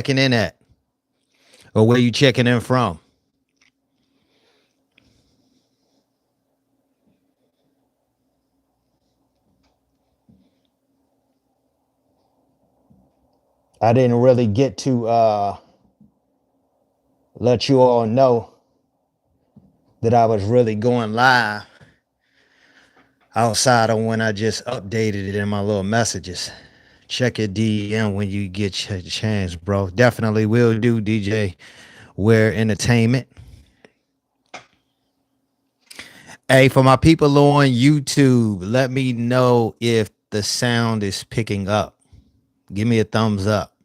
checking in at, or where you checking in from? I didn't really get to let you all know that I was really going live outside of when I just updated it in my little messages. Check your DM when you get your chance, bro. Definitely will do, DJ Wear Entertainment. Hey, for my people on YouTube, let me know if the sound is picking up. Give me a thumbs up.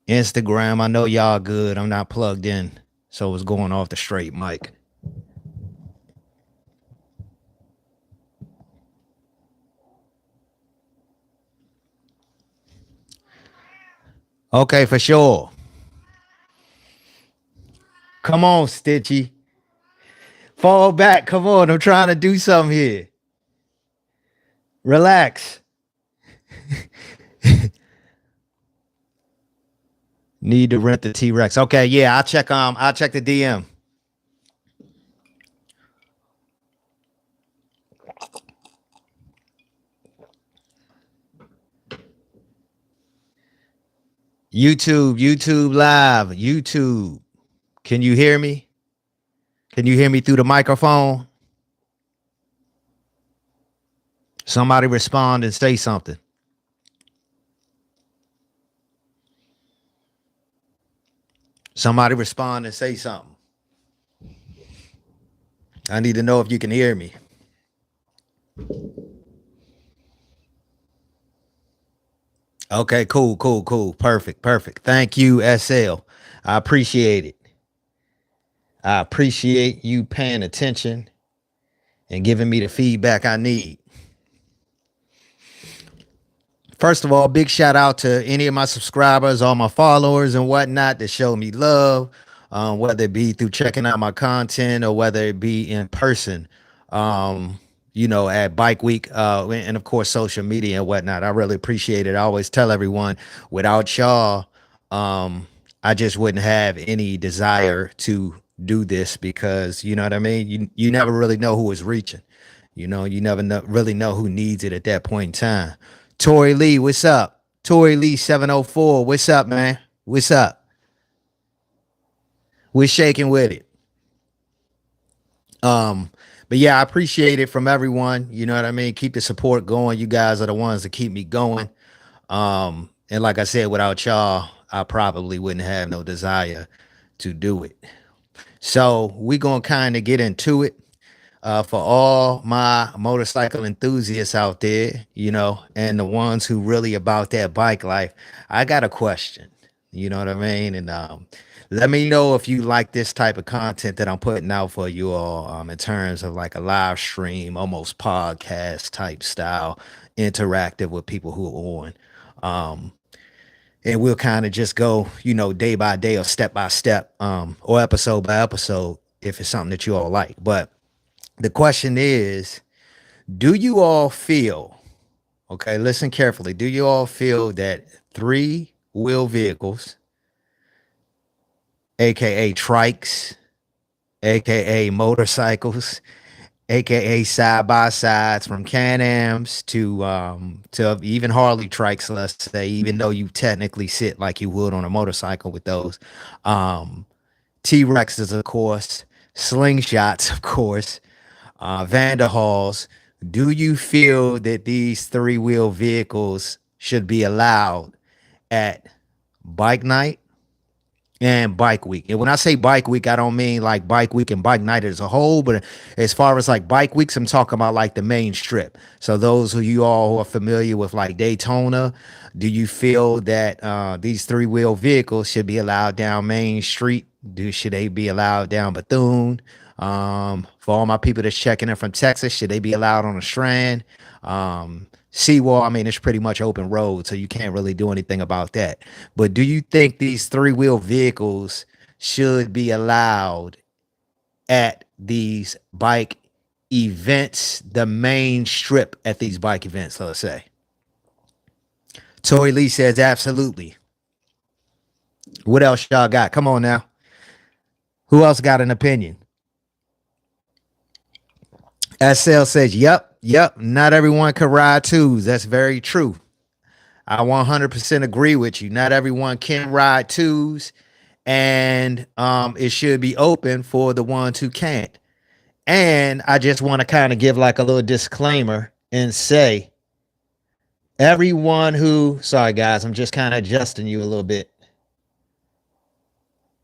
Instagram, I know y'all good. I'm not plugged in, so it's going off the straight mic. Okay, for sure. Come on, Stitchy. Fall back. Come on. I'm trying to do something here. Relax. Need to rent the T-Rex. Okay, yeah, I'll check the DM. YouTube live, YouTube. Can you hear me? Can you hear me through the microphone? Somebody respond and say something. Somebody respond and say something. I need to know if you can hear me. Okay, cool. Perfect. Thank you, SL. I appreciate it. I appreciate you paying attention and giving me the feedback I need. First of all, big shout out to any of my subscribers, all my followers and whatnot that show me love, whether it be through checking out my content or whether it be in person, at Bike Week and of course social media and whatnot. I really appreciate it. I always tell everyone, without y'all, I just wouldn't have any desire to do this because you know what I mean. You never really know who is reaching. You never really know who needs it at that point in time. Tori Lee, what's up? Tori Lee 704, what's up, man? What's up? We're shaking with it. But yeah, I appreciate it from everyone. You know what I mean? Keep the support going. You guys are the ones that keep me going. And like I said, without y'all, I probably wouldn't have no desire to do it. So we're gonna kind of get into it. For all my motorcycle enthusiasts out there, and the ones who really about that bike life, I got a question. You know what I mean? And let me know if you like this type of content that I'm putting out for you all, in terms of like a live stream, almost podcast type style, interactive with people who are on. And we'll kind of just go, day by day or step by step, or episode by episode if it's something that you all like. But the question is, do you all feel, okay, listen carefully, do you all feel that three-wheel vehicles, aka trikes, aka motorcycles, aka side by sides, from Can-Ams to even Harley trikes, let's say, even though you technically sit like you would on a motorcycle with those, T-Rexes, of course, slingshots, of course, Vanderhalls, do you feel that these three-wheel vehicles should be allowed at bike night and bike week? And when I say bike week, I don't mean like bike week and bike night as a whole, but as far as like bike weeks, I'm talking about like the main strip. So those of you all who are familiar with like Daytona, do you feel that these three-wheel vehicles should be allowed down Main Street? Should they be allowed down Bethune? For all my people that's checking in from Texas, should they be allowed on the Strand? Seawall, I mean, it's pretty much open road, so you can't really do anything about that. But do you think these three-wheel vehicles should be allowed at these bike events, the main strip at these bike events, let's say? Tori Lee says absolutely. What else y'all got? Come on now. Who else got an opinion? SL says, yep. Not everyone can ride twos. That's very true. I 100% agree with you. Not everyone can ride twos, and it should be open for the ones who can't. And I just want to kind of give like a little disclaimer and say, everyone who, sorry guys, I'm just kind of adjusting you a little bit.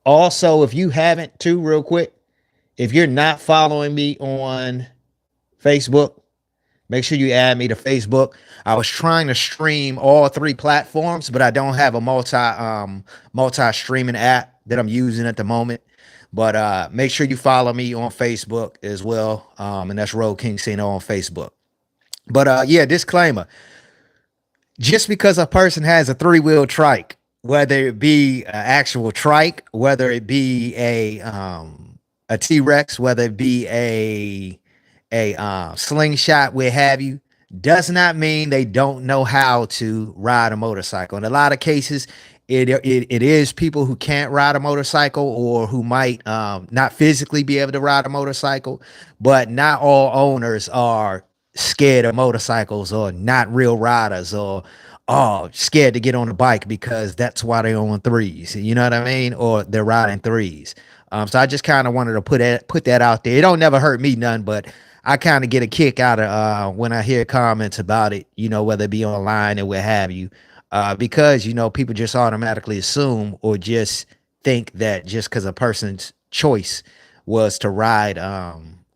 Also, if you haven't, too, real quick, if you're not following me on Facebook, make sure you add me to Facebook. I was trying to stream all three platforms, but I don't have a multi streaming app that I'm using at the moment. But make sure you follow me on Facebook as well. And that's RoadKingSino on Facebook. But yeah, disclaimer. Just because a person has a three-wheel trike, whether it be an actual trike, whether it be a T-Rex, whether it be a slingshot, where have you, does not mean they don't know how to ride a motorcycle. In a lot of cases, it is people who can't ride a motorcycle or who might not physically be able to ride a motorcycle, but not all owners are scared of motorcycles or not real riders or scared to get on a bike because that's why they're on threes. You know what I mean? Or they're riding threes. So I just kind of wanted to put that out there. It don't never hurt me none, but I kind of get a kick out of when I hear comments about it, you know, whether it be online or what have you, because, you know, people just automatically assume or just think that just because a person's choice was to ride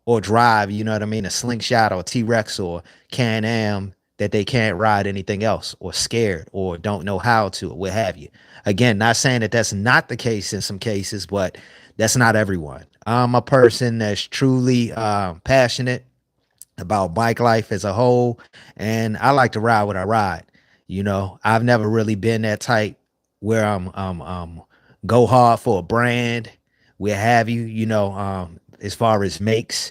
or drive, you know what I mean, a slingshot or T-Rex or Can-Am, that they can't ride anything else or scared or don't know how to or what have you. Again, not saying that that's not the case in some cases, but that's not everyone. I'm a person that's truly passionate about bike life as a whole, and I like to ride what I ride. You know, I've never really been that type where I'm go hard for a brand, where have you. You know, as far as makes,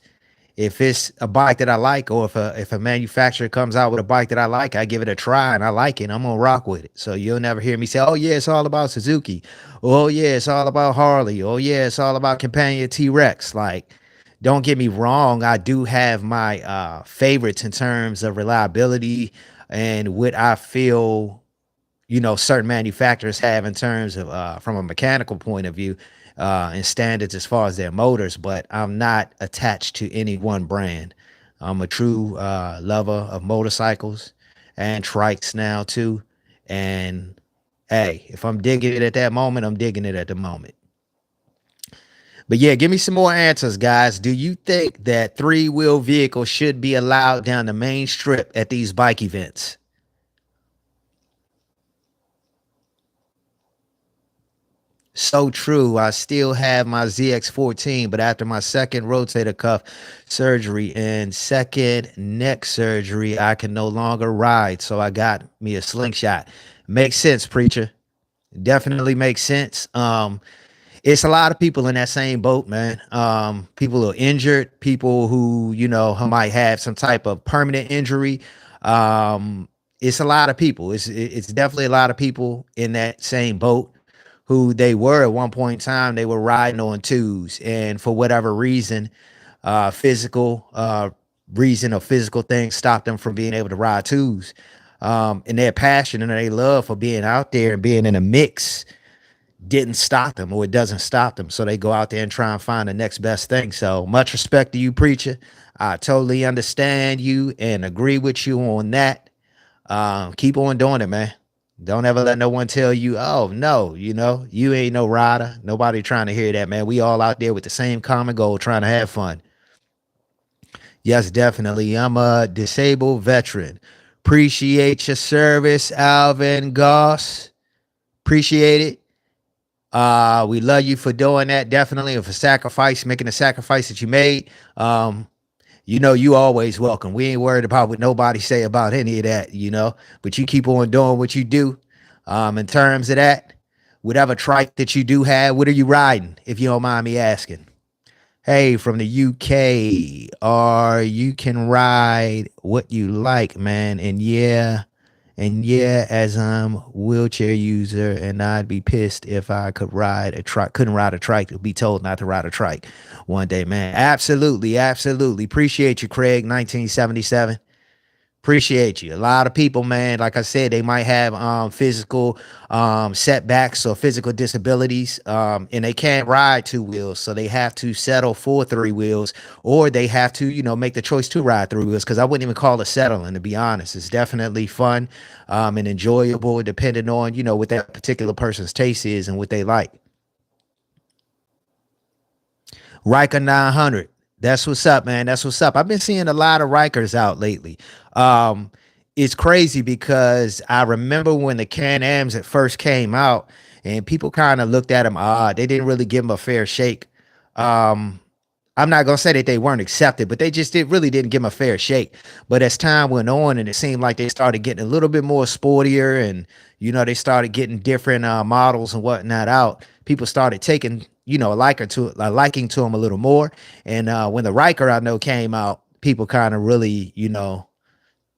if it's a bike that I like, or if a manufacturer comes out with a bike that I like, I give it a try and I like it, I'm gonna rock with it. So you'll never hear me say, oh yeah, it's all about Suzuki. Oh yeah, it's all about Harley. Oh yeah, it's all about Companion T-Rex. Like, don't get me wrong, I do have my favorites in terms of reliability and what I feel, you know, certain manufacturers have in terms of from a mechanical point of view, and standards as far as their motors, but I'm not attached to any one brand. I'm a true lover of motorcycles and trikes now too. And hey, if I'm digging it at that moment, I'm digging it at the moment. But yeah, give me some more answers, guys. Do you think that three-wheel vehicles should be allowed down the main strip at these bike events? So true. I still have my ZX14, but after my second rotator cuff surgery and second neck surgery, I can no longer ride. So I got me a slingshot. Makes sense, preacher. Definitely makes sense. It's a lot of people in that same boat, man. People who are injured, people who, you know, who might have some type of permanent injury. It's a lot of people. It's definitely a lot of people in that same boat who they were at one point in time. They were riding on twos, and for whatever reason, physical reason or physical things stopped them from being able to ride twos. And their passion and their love for being out there and being in a mix didn't stop them, or it doesn't stop them. So they go out there and try and find the next best thing. So much respect to you, preacher. I totally understand you and agree with you on that. Keep on doing it, man. Don't ever let no one tell you, oh no, you know, you ain't no rider. Nobody trying to hear that, man. We all out there with the same common goal, trying to have fun. Yes, definitely. I'm a disabled veteran. Appreciate your service, Alvin Goss. Appreciate it. We love you for doing that, definitely, and for sacrifice, making the sacrifice that you made. You know, you always welcome. We ain't worried about what nobody say about any of that, you know, but you keep on doing what you do. In terms of that, whatever trike that you do have, what are you riding, if you don't mind me asking? Hey, from the UK, or you can ride what you like, man. And yeah, And yeah, as I'm wheelchair user, and I'd be pissed if I couldn't ride a trike, to be told not to ride a trike one day, man. Absolutely, absolutely. Appreciate you, Craig, 1977. Appreciate you. A lot of people, man, like I said, they might have physical setbacks or physical disabilities, and they can't ride two wheels, so they have to settle for three wheels, or they have to, make the choice to ride three wheels. Because I wouldn't even call it settling, to be honest. It's definitely fun and enjoyable, depending on what that particular person's taste is and what they like. Riker 900. That's what's up, man. That's what's up. I've been seeing a lot of Rikers out lately. Um, it's crazy because I remember when the Can-Ams at first came out and people kind of looked at them odd. They didn't really give them a fair shake. Um, I'm not gonna say that they weren't accepted, but they just really didn't give them a fair shake. But as time went on, and it seemed like they started getting a little bit more sportier, and they started getting different models and whatnot out. People started taking a liking to them a little more. And when the Riker I know came out, people kind of really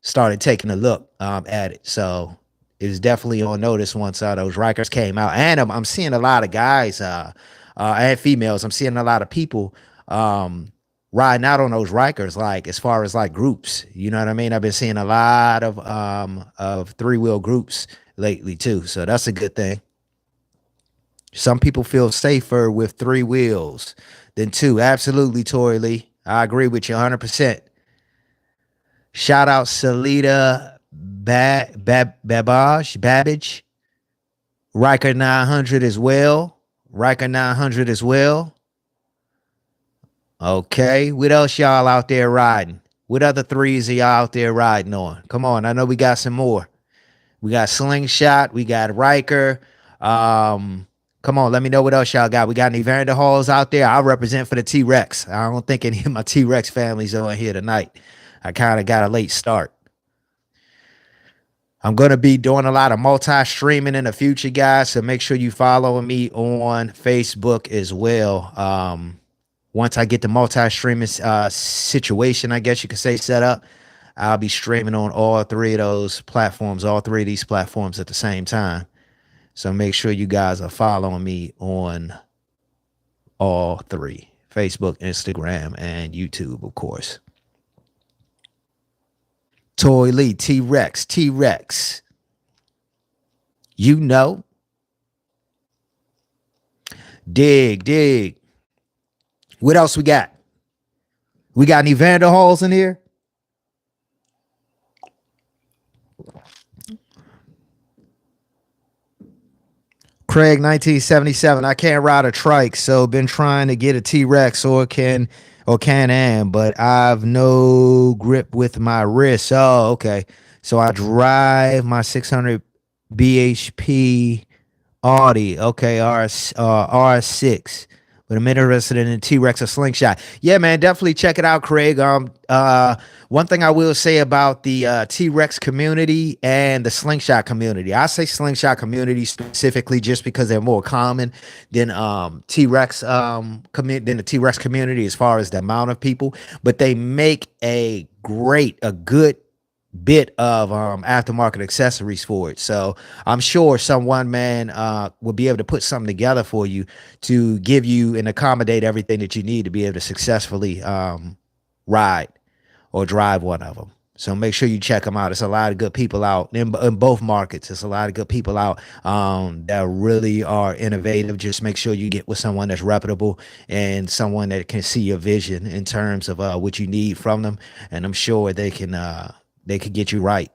started taking a look at it. So it was definitely on notice once those Rikers came out. And I'm seeing a lot of guys and females. I'm seeing a lot of people riding out on those Rikers, like as far as like groups. You know what I mean? I've been seeing a lot of three-wheel groups lately too. So that's a good thing. Some people feel safer with three wheels than two. Absolutely, Tori Lee. I agree with you 100%. Shout out Salida Babbage. Riker 900 as well. Riker 900 as well. Okay. What else y'all out there riding? What other threes are y'all out there riding on? Come on. I know we got some more. We got Slingshot. We got Riker. Come on, let me know what else y'all got. We got any Vander Halls out there? I represent for the T-Rex. I don't think any of my T-Rex families are on here tonight. I kind of got a late start. I'm going to be doing a lot of multi-streaming in the future, guys, so make sure you follow me on Facebook as well. Once I get the multi-streaming situation, I guess you could say, set up, I'll be streaming on all three of those platforms, all three of these platforms at the same time. So make sure you guys are following me on all three: Facebook, Instagram, and YouTube, of course. Toy Lee, T-Rex, T-Rex. You know. Dig, dig. What else we got? We got any Vander Halls in here? Craig 1977. I can't ride a trike, so been trying to get a T-Rex or Can-Am, but I've no grip with my wrist. Oh, okay. So I drive my 600 bhp Audi. Okay, RS6. But I'm interested in a T-Rex or Slingshot. Yeah, man, definitely check it out, Craig. One thing I will say about the T-Rex community and the Slingshot community, I say Slingshot community specifically just because they're more common than than the T-Rex community as far as the amount of people. But they make a good bit of aftermarket accessories for it. So I'm sure someone, man, will be able to put something together for you to give you and accommodate everything that you need to be able to successfully ride or drive one of them. So make sure you check them out. It's a lot of good people out in both markets. It's a lot of good people out that really are innovative. Just make sure you get with someone that's reputable and someone that can see your vision in terms of what you need from them. And I'm sure they could get you right.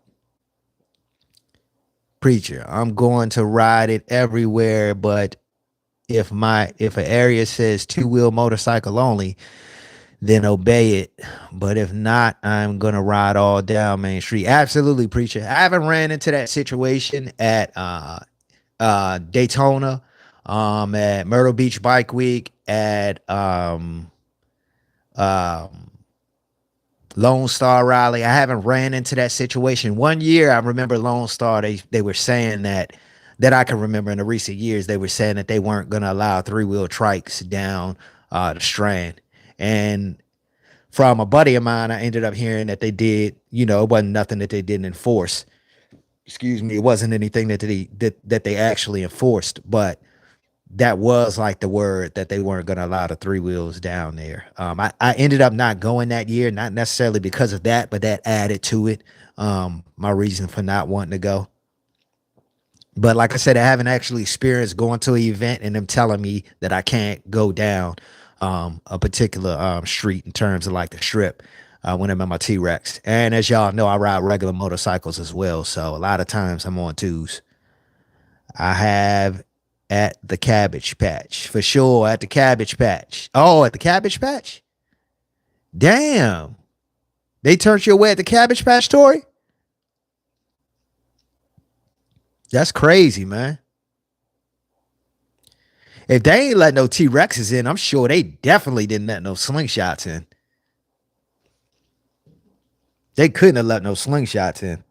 Preacher, I'm going to ride it everywhere, but if an area says two-wheel motorcycle only, then obey it. But if not, I'm gonna ride all down Main Street. Absolutely, preacher. I haven't ran into that situation at Daytona, at Myrtle Beach Bike Week, at Lone Star Rally. I haven't ran into that situation. One year, I remember Lone Star, they were saying that I can remember in the recent years, they were saying that they weren't going to allow three-wheel trikes down the Strand. And from a buddy of mine, I ended up hearing that they did, it wasn't nothing that they didn't enforce. excuse me, it wasn't anything that they actually enforced, but that was like the word that they weren't going to allow the three wheels down there. I ended up not going that year, not necessarily because of that, but that added to it. My reason for not wanting to go. But like I said, I haven't actually experienced going to an event and them telling me that I can't go down a particular street in terms of like the strip when I'm in my T-Rex. And as y'all know, I ride regular motorcycles as well. So a lot of times I'm on twos. I have at the Cabbage Patch for sure. At the Cabbage Patch. Oh, at the Cabbage Patch. Damn, they turned you away at the Cabbage Patch, Tori. That's crazy, man. If they ain't let no T Rexes in, I'm sure they definitely didn't let no slingshots in. They couldn't have let no slingshots in.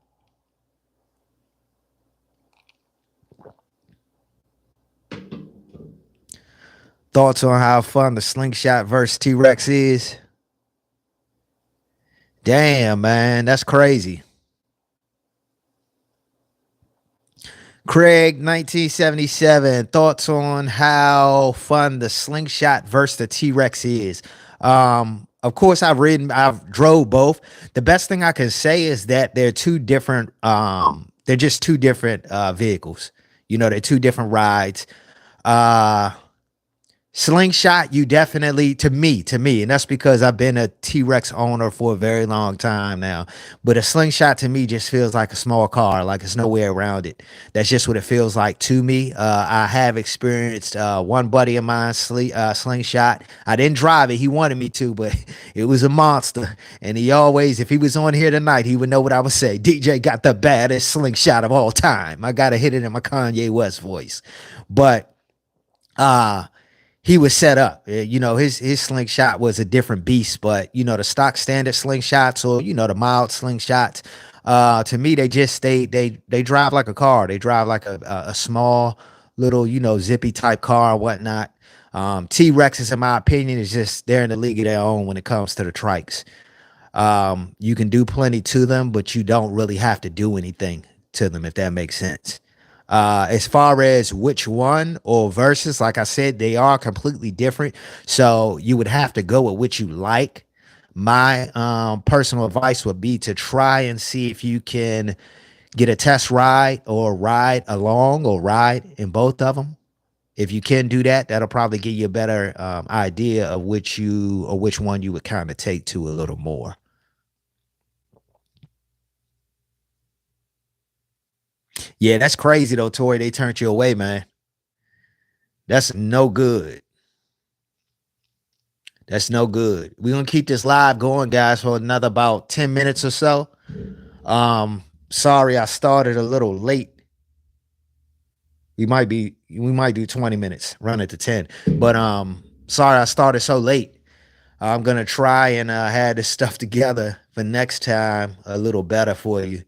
Thoughts on how fun the slingshot versus T Rex is? Damn, man, that's crazy. Craig, 1977. Thoughts on how fun the slingshot versus the T Rex is? Of course, I've drove both. The best thing I can say is that they're two different. They're just two different vehicles. You know, they're two different rides. Uh, Slingshot, you definitely to me, and that's because I've been a T-Rex owner for a very long time now. But a slingshot to me just feels like a small car, like it's nowhere around it. That's just what it feels like to me. I have experienced one buddy of mine slingshot. I didn't drive it; he wanted me to, but it was a monster. And he always, if he was on here tonight, he would know what I would say. DJ got the baddest slingshot of all time. I gotta hit it in my Kanye West voice, but. uh he was set up. You know, his slingshot was a different beast, but you know, the stock standard slingshots or you know, the mild slingshots, to me they drive like a car. They drive like a small little, you know, zippy type car or whatnot. T-Rexes, in my opinion, is just they're in the league of their own when it comes to the trikes. You can do plenty to them, but you don't really have to do anything to them, if that makes sense. As far as which one or versus, like I said, they are completely different. So you would have to go with what you like. My personal advice would be to try and see if you can get a test ride or ride along or ride in both of them. If you can do that, that'll probably give you a better idea of which one you would kind of take to a little more. Yeah, that's crazy though, Tori. They turned you away, man. That's no good. That's no good. We're gonna keep this live going, guys, for another about 10 minutes or so. Sorry I started a little late. We might do 20 minutes, run it to 10. But sorry I started so late. I'm gonna try and have this stuff together for next time a little better for you.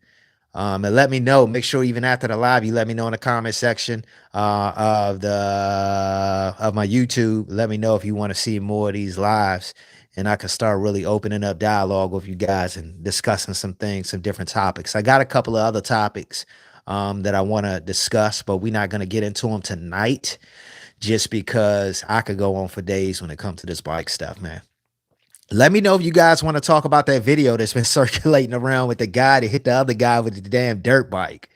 And let me know. Make sure even after the live, you let me know in the comment section of my YouTube. Let me know if you want to see more of these lives, and I can start really opening up dialogue with you guys and discussing some things, some different topics. I got a couple of other topics that I want to discuss, but we're not going to get into them tonight, just because I could go on for days when it comes to this bike stuff, man. Let me know if you guys want to talk about that video that's been circulating around with the guy that hit the other guy with the damn dirt bike.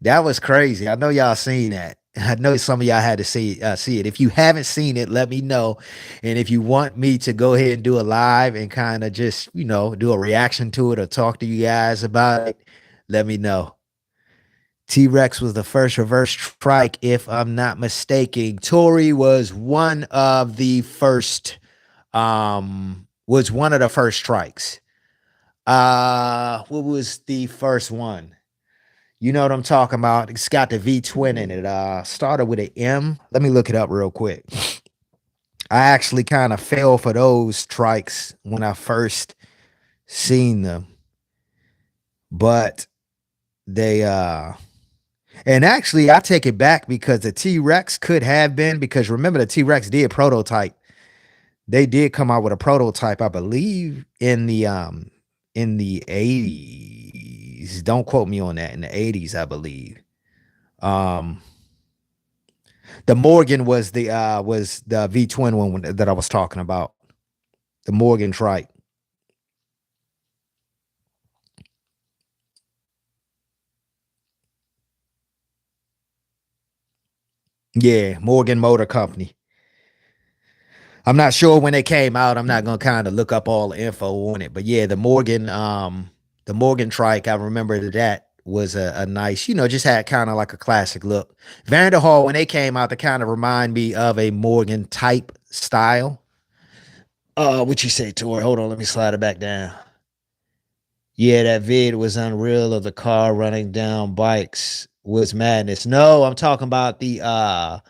That was crazy. I know y'all seen that. I know some of y'all had to see it. If you haven't seen it, let me know. And if you want me to go ahead and do a live and kind of just, you know, do a reaction to it or talk to you guys about it, let me know. T-Rex was the first reverse trike, if I'm not mistaken. Tory was one of the first strikes. What was the first one? You know what I'm talking about? It's got the V twin in it. Started with an M. Let me look it up real quick. I actually kind of fell for those strikes when I first seen them, but they and actually I take it back because the T-Rex could have been, because remember the T-Rex did prototype. They did come out with a prototype, I believe, in the in the 80s. Don't quote me on that. In the 80s, I believe. Um, the Morgan was the V twin one that I was talking about. The Morgan trike. Yeah, Morgan Motor Company. I'm not sure when they came out. I'm not gonna kind of look up all the info on it, but yeah, the Morgan trike. I remember that was a nice, just had kind of like a classic look. Vanderhall when they came out, they kind of remind me of a Morgan type style. What you say, Tori? Hold on, let me slide it back down. Yeah, that vid was unreal of the car running down bikes was madness. No, I'm talking about the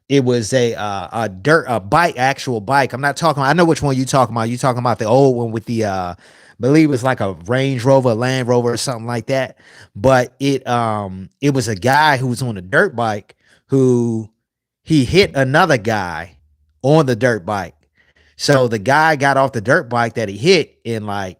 it was a bike, actual bike. I'm not talking. I know which one you talking about. You talking about the old one with the believe it was like a Range Rover, Land Rover, or something like that. But it was a guy who was on a dirt bike who he hit another guy on the dirt bike. So the guy got off the dirt bike that he hit and like,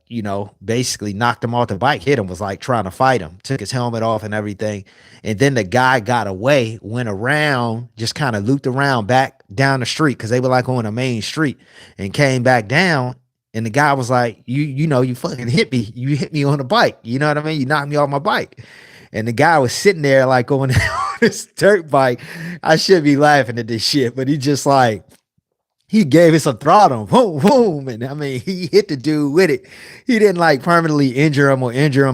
basically knocked him off the bike, hit him, was like trying to fight him, took his helmet off and everything. And then the guy got away, went around, just kind of looped around back down the street because they were like on a main street and came back down. And the guy was like, you fucking hit me. You hit me on the bike. You know what I mean? You knocked me off my bike. And the guy was sitting there like on this dirt bike. I should be laughing at this shit, but he just like, he gave it some throttle, boom, boom, and I mean, he hit the dude with it. He didn't like permanently injure him.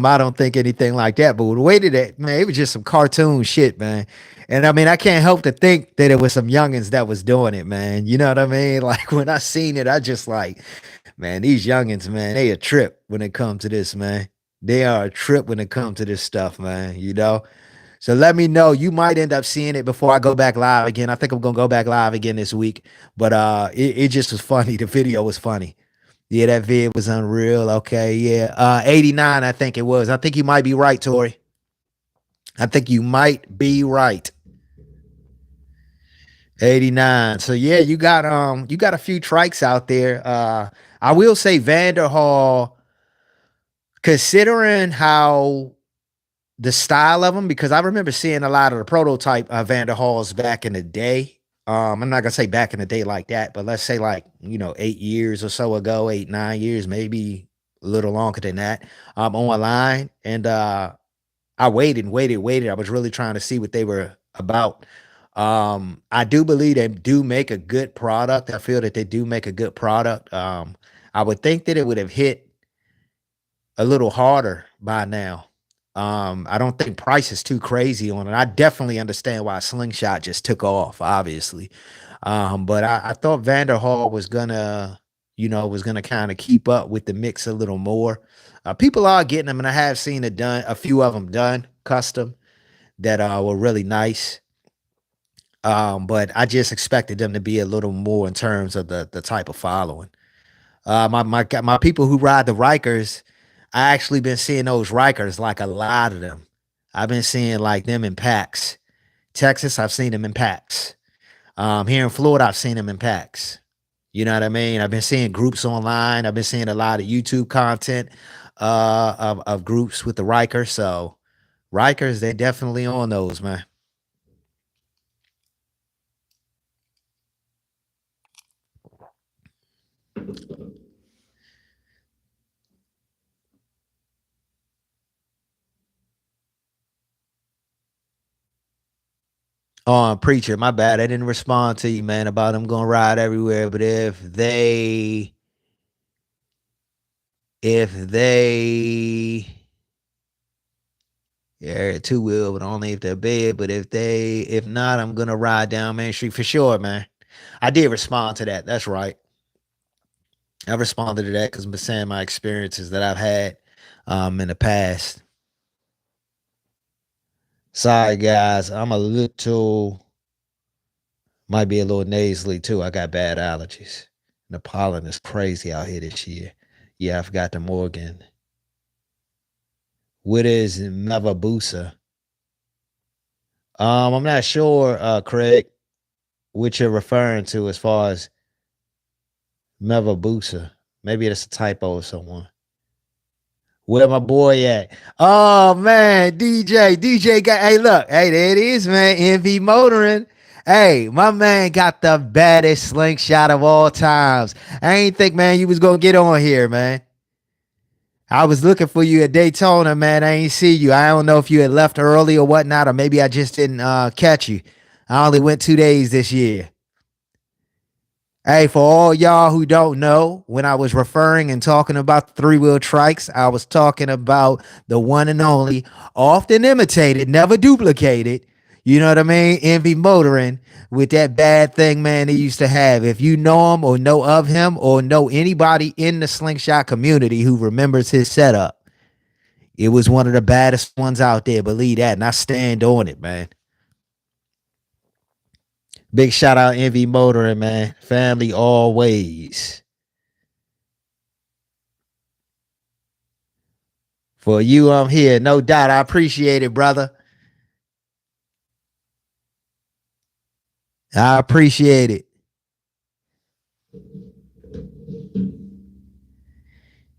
I don't think anything like that. But the way that man, it was just some cartoon shit, man. And I mean, I can't help to think that it was some youngins that was doing it, man. You know what I mean? Like when I seen it, I just like, man, these youngins, man, they a trip when it comes to this, man. They are a trip when it comes to this stuff, man. So let me know. You might end up seeing it before I go back live again. I think I'm gonna go back live again this week. But it just was funny. The video was funny. Yeah, that vid was unreal. Okay, yeah. 89, I think it was. I think you might be right, Tori. I think you might be right. 89. So yeah, you got a few trikes out there. I will say Vanderhall, considering how the style of them, because I remember seeing a lot of the prototype Vanderhalls back in the day. I'm not gonna say back in the day like that, but let's say like 8 years or so ago, 8 9 years, maybe a little longer than that. Online, and I waited and waited, waited. I was really trying to see what they were about. I do believe they do make a good product. I feel that they do make a good product. I would think that it would have hit a little harder by now. I don't think price is too crazy on it. I definitely understand why Slingshot just took off, obviously. But I thought Vanderhall was gonna kind of keep up with the mix a little more. People are getting them, and I have seen it done, a few of them done custom that were really nice. But I just expected them to be a little more in terms of the type of following. My people who ride the Rikers, I actually been seeing those Rikers, like a lot of them. I've been seeing like them in packs. Texas, I've seen them in packs. Here in Florida, I've seen them in packs. You know what I mean? I've been seeing groups online. I've been seeing a lot of YouTube content of groups with the Rikers. So Rikers, they definitely on those, man. Preacher, my bad. I didn't respond to you, man, about them gonna ride everywhere. But if they, yeah, 2 wheel, but only if they're big. But if not, I'm gonna ride down Main Street for sure, man. I did respond to that. That's right. I responded to that because I'm saying my experiences that I've had in the past. Sorry, guys. I'm a little, might be a little nasally too. I got bad allergies. The pollen is crazy out here this year. Yeah, I forgot the Morgan. What is Mavabusa? I'm not sure, Craig, what you're referring to as far as Mavabusa. Maybe it's a typo or someone. Where my boy at? Oh man, DJ got. Hey, look, hey, there it is, man. Envy Motoring. Hey, my man got the baddest slingshot of all times. I ain't think, man, you was gonna get on here, man. I was looking for you at Daytona, man. I ain't see you. I don't know if you had left early or whatnot, or maybe I just didn't catch you. I only went 2 days this year. Hey, for all y'all who don't know, when I was referring and talking about the three-wheel trikes, I was talking about the one and only, often imitated, never duplicated. You know what I mean? Envy Motoring with that bad thing, man, he used to have. If you know him or know of him or know anybody in the slingshot community who remembers his setup, it was one of the baddest ones out there. Believe that. And I stand on it, man. Big shout out Envy Motoring, man. Family always. For you, I'm here. No doubt. I appreciate it, brother. I appreciate it.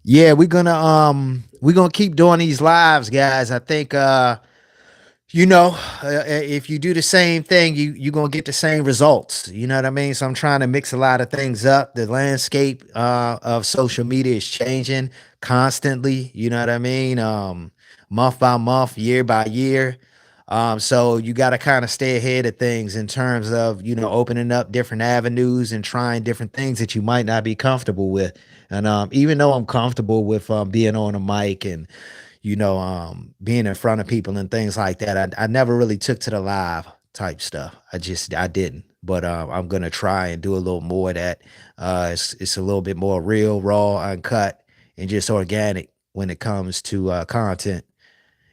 Yeah, we're gonna keep doing these lives, guys. I think you know, if you do the same thing, you're gonna get the same results. You know what I mean? So I'm trying to mix a lot of things up. The landscape of social media is changing constantly. You know what I mean? Month by month, year by year. So you got to kind of stay ahead of things in terms of opening up different avenues and trying different things that you might not be comfortable with. And even though I'm comfortable with being on a mic and being in front of people and things like that. I never really took to the live type stuff. I didn't. But I'm gonna try and do a little more of that. It's a little bit more real, raw, uncut, and just organic when it comes to content.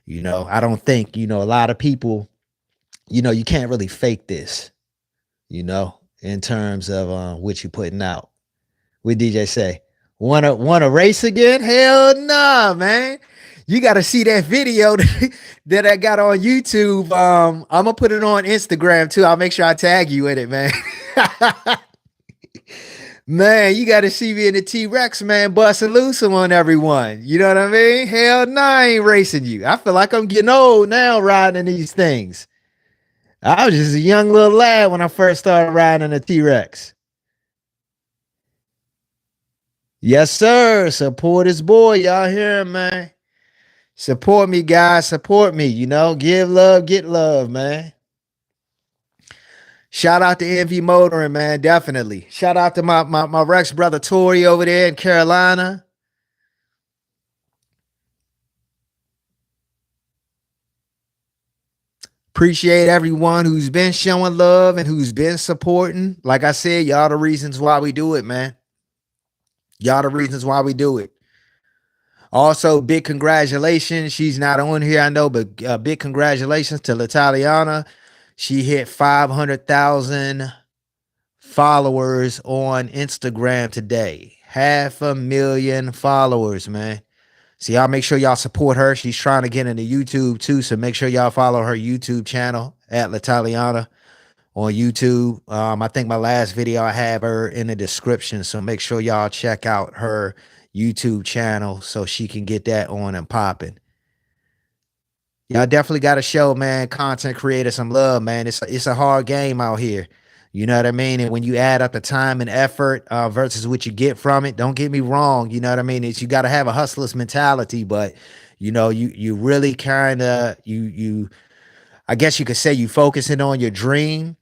I don't think a lot of people. You can't really fake this. In terms of what you're putting out. What DJ say? Wanna race again? Hell nah, man. You got to see that video that I got on YouTube. I'm gonna put it on Instagram too. I'll make sure I tag you in it, man. Man, you got to see me in the T-Rex, man, busting loose on everyone. You know what I mean? Hell no, I ain't racing you. I feel like I'm getting old now riding these things. I was just a young little lad when I first started riding a T-Rex. Yes, sir. Support his boy. Y'all hear him, man. Support me, guys. Support me. Give love, get love, man. Shout out to Envy Motoring, man. Definitely. Shout out to my Rex brother Tori over there in Carolina. Appreciate everyone who's been showing love and who's been supporting. Like I said, y'all the reasons why we do it, man. Y'all the reasons why we do it. Also, big congratulations. She's not on here, I know, but big congratulations to L'Italiana. She hit 500,000 followers on Instagram today. 500,000 followers, man. So y'all make sure y'all support her. She's trying to get into YouTube too. So make sure y'all follow her YouTube channel at L'Italiana on YouTube. I think my last video I have her in the description. So make sure y'all check out her YouTube channel so she can get that on and popping. Y'all definitely got to show, man, content creators some love, man. It's a hard game out here. You know what I mean? And when you add up the time and effort versus what you get from it, don't get me wrong. You know what I mean? It's you got to have a hustler's mentality, but you really kind of I guess you could say you focusing on your dream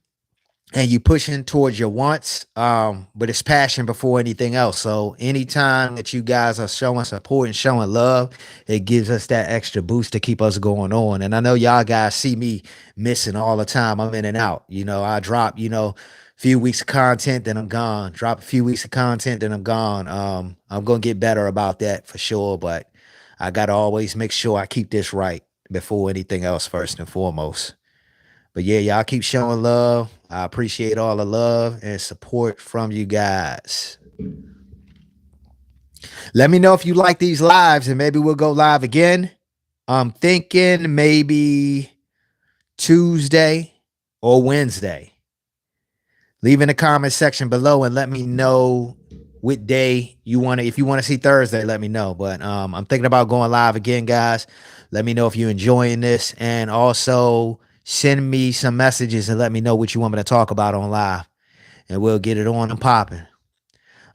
and you pushing towards your wants, but it's passion before anything else. So anytime that you guys are showing support and showing love, it gives us that extra boost to keep us going on. And I know y'all guys see me missing all the time. I'm in and out. I drop a few weeks of content, then I'm gone. Drop a few weeks of content, then I'm gone. I'm gonna get better about that for sure, but I gotta always make sure I keep this right before anything else, first and foremost. But yeah, y'all keep showing love. I appreciate all the love and support from you guys. Let me know if you like these lives and maybe we'll go live again. I'm thinking maybe Tuesday or Wednesday. Leave in the comment section below and let me know what day you want to. If you want to see Thursday, let me know. But I'm thinking about going live again, guys. Let me know if you're enjoying this, and also send me some messages and let me know what you want me to talk about on live, and we'll get it on and popping.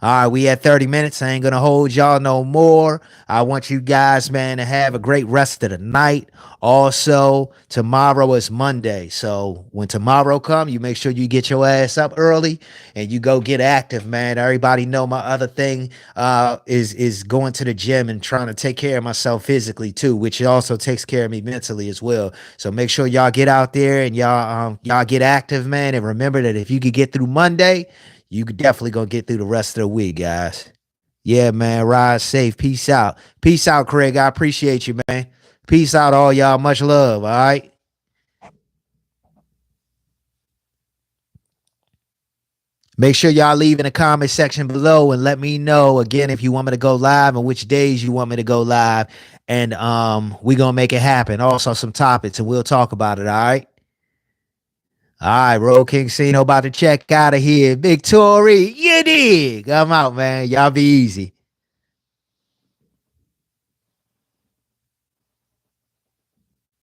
All right, we at 30 minutes. I ain't gonna hold y'all no more. I want you guys, man, to have a great rest of the night. Also, tomorrow is Monday. So when tomorrow come, you make sure you get your ass up early and you go get active, man. Everybody know my other thing is going to the gym and trying to take care of myself physically too, which also takes care of me mentally as well. So make sure y'all get out there and y'all get active, man. And remember that if you could get through Monday, you definitely gonna get through the rest of the week, guys. Yeah, man. Ride safe. Peace out. Peace out, Craig. I appreciate you, man. Peace out, all y'all. Much love. All right. Make sure y'all leave in the comment section below and let me know again if you want me to go live and which days you want me to go live. And we gonna make it happen. Also, some topics, and we'll talk about it. All right. All right, RoadKingSino about to check out of here. Victory, you dig? I'm out, man. Y'all be easy.